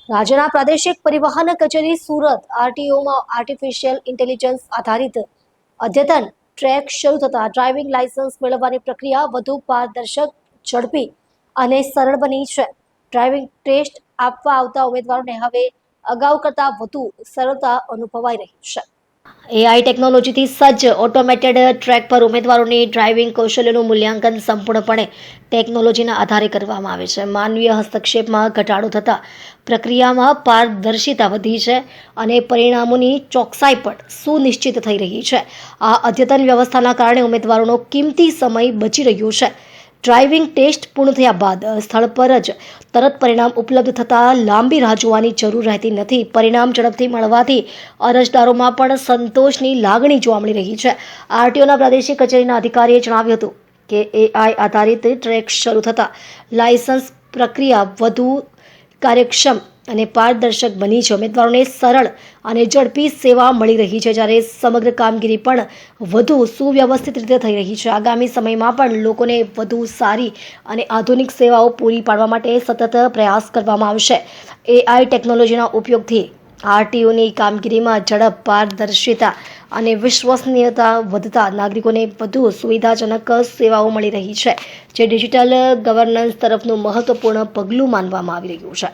રાજ્યના પ્રાદેશિક પરિવહન કચેરી સુરત આરટીઓમાં આર્ટિફિશિયલ ઇન્ટેલિજન્સ આધારિત અદ્યતન ટ્રેક શરૂ થતા ડ્રાઇવિંગ લાયસન્સ મેળવવાની પ્રક્રિયા વધુ પારદર્શક, ઝડપી અને સરળ બની છે. ડ્રાઇવિંગ ટેસ્ટ આપવા આવતા ઉમેદવારોને હવે અગાઉ કરતાં વધુ સરળતા અનુભવાઈ રહી છે. એઆઈ ટેકનોલોજીથી સજ્જ ઓટોમેટેડ ટ્રેક પર ઉમેદવારોની ડ્રાઇવિંગ કૌશલ્યનું મૂલ્યાંકન સંપૂર્ણપણે ટેકનોલોજીના આધારે કરવામાં આવે છે. માનવીય હસ્તક્ષેપમાં ઘટાડો થતાં પ્રક્રિયામાં પારદર્શિતા વધી છે અને પરિણામોની ચોકસાઈ પણ સુનિશ્ચિત થઈ રહી છે. આ અદ્યતન વ્યવસ્થાના કારણે ઉમેદવારોનો કિંમતી સમય બચી રહ્યો છે. ડ્રાઇવિંગ ટેસ્ટ પૂર્ણ થયા બાદ સ્થળ પર જ તરત પરિણામ ઉપલબ્ધ થતાં લાંબી રાહ જોવાની જરૂર રહેતી નથી. પરિણામ ઝડપથી મળવાથી અરજદારોમાં પણ સંતોષની લાગણી જોવા મળી રહી છે. આરટીઓના પ્રાદેશિક કચેરીના અધિકારીએ જણાવ્યું હતું કે એઆઈ આધારિત ટ્રેક શરૂ થતાં લાયસન્સ પ્રક્રિયા વધુ કાર્યક્ષમ અને પારદર્શક બની છે. ઉમેદવારોને સરળ અને ઝડપી સેવા મળી રહી છે, જ્યારે સમગ્ર કામગીરી પણ વધુ સુવ્યવસ્થિત રીતે થઈ રહી છે. આગામી સમયમાં પણ લોકોને વધુ સારી અને આધુનિક સેવાઓ પૂરી પાડવા માટે સતત પ્રયાસ કરવામાં આવશે. એઆઈ ટેકનોલોજીના ઉપયોગથી આરટીઓની કામગીરીમાં ઝડપ, પારદર્શિતા અને વિશ્વસનીયતા વધતા નાગરિકોને વધુ સુવિધાજનક સેવાઓ મળી રહી છે, જે ડિજિટલ ગવર્નન્સ તરફનું મહત્વપૂર્ણ પગલું માનવામાં આવી રહ્યું છે.